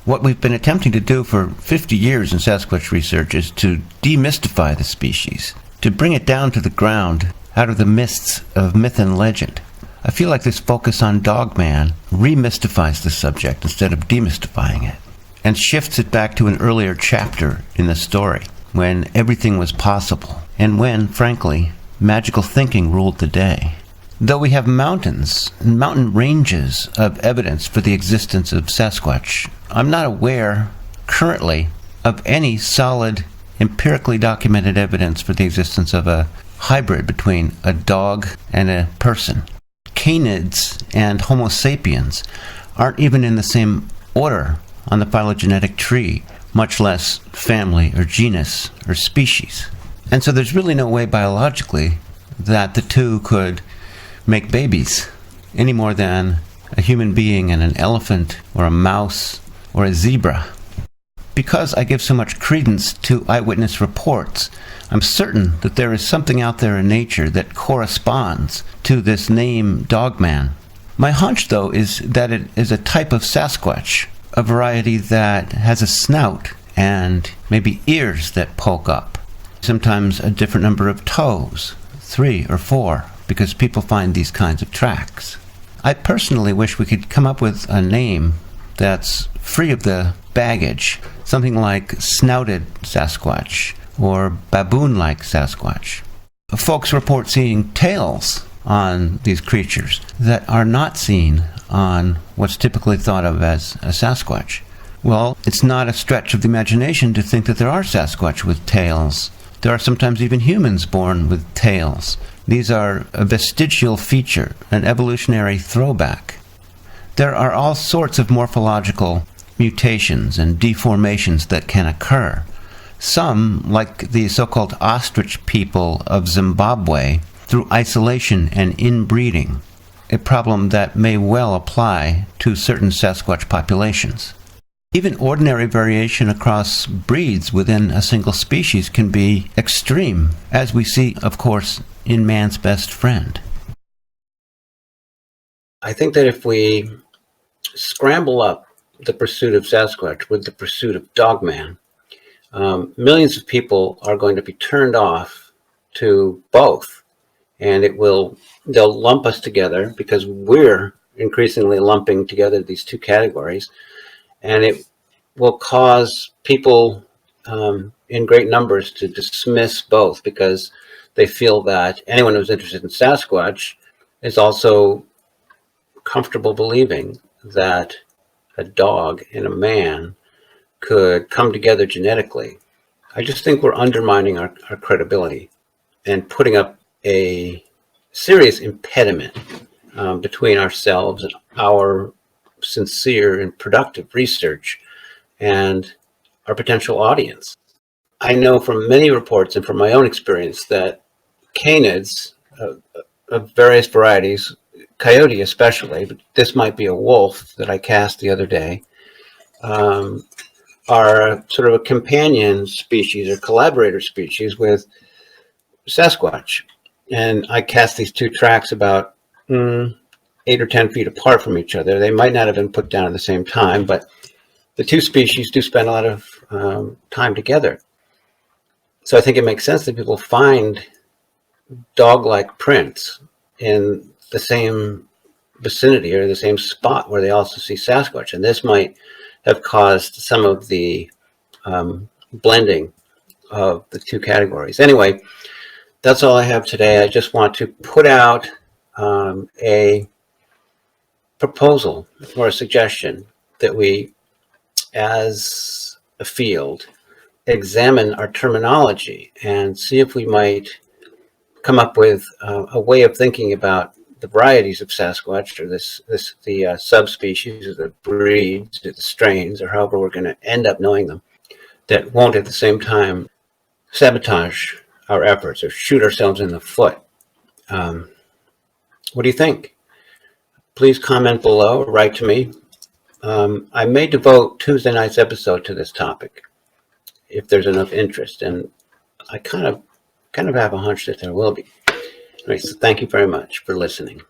What we've been attempting to do for 50 years in Sasquatch research is to demystify the species, to bring it down to the ground out of the mists of myth and legend. I feel like this focus on Dogman remystifies the subject instead of demystifying it, and shifts it back to an earlier chapter in the story, when everything was possible, and when, frankly, magical thinking ruled the day. Though we have mountains and mountain ranges of evidence for the existence of Sasquatch, I'm not aware, currently, of any solid, empirically documented evidence for the existence of a hybrid between a dog and a person. Canids and Homo sapiens aren't even in the same order on the phylogenetic tree, much less family or genus or species. And so there's really no way biologically that the two could make babies any more than a human being and an elephant or a mouse or a zebra. Because I give so much credence to eyewitness reports, I'm certain that there is something out there in nature that corresponds to this name Dogman. My hunch, though, is that it is a type of Sasquatch, a variety that has a snout and maybe ears that poke up. Sometimes a different number of toes, 3 or 4, because people find these kinds of tracks. I personally wish we could come up with a name that's free of the baggage, something like snouted Sasquatch or baboon-like Sasquatch. Folks report seeing tails on these creatures that are not seen on what's typically thought of as a Sasquatch. Well, it's not a stretch of the imagination to think that there are Sasquatch with tails. There are sometimes even humans born with tails. These are a vestigial feature, an evolutionary throwback. There are all sorts of morphological mutations and deformations that can occur. Some, like the so-called ostrich people of Zimbabwe, through isolation and inbreeding, a problem that may well apply to certain Sasquatch populations. Even ordinary variation across breeds within a single species can be extreme, as we see, of course, in man's best friend. I think that if we scramble up the pursuit of Sasquatch with the pursuit of Dogman, millions of people are going to be turned off to both, and they'll lump us together because we're increasingly lumping together these two categories, and it will cause people in great numbers to dismiss both because they feel that anyone who's interested in Sasquatch is also comfortable believing that a dog and a man could come together genetically. I just think we're undermining our credibility and putting up a serious impediment between ourselves and our sincere and productive research and our potential audience. I know from many reports and from my own experience that canids of various varieties, coyote especially, but this might be a wolf that I cast the other day, are sort of a companion species or collaborator species with Sasquatch. And I cast these two tracks about 8 or 10 feet apart from each other. They might not have been put down at the same time, but the two species do spend a lot of time together. So I think it makes sense that people find dog-like prints in the same vicinity or the same spot where they also see Sasquatch. And this might have caused some of the blending of the two categories. Anyway, that's all I have today. I just want to put out a proposal or a suggestion that we, as a field, examine our terminology and see if we might come up with a way of thinking about the varieties of Sasquatch, or the subspecies, or the breeds, or the strains, or however we're going to end up knowing them, that won't at the same time sabotage our efforts or shoot ourselves in the foot. What do you think? Please comment below or write to me. I may devote Tuesday night's episode to this topic if there's enough interest, and I kind of have a hunch that there will be. All right, so thank you very much for listening.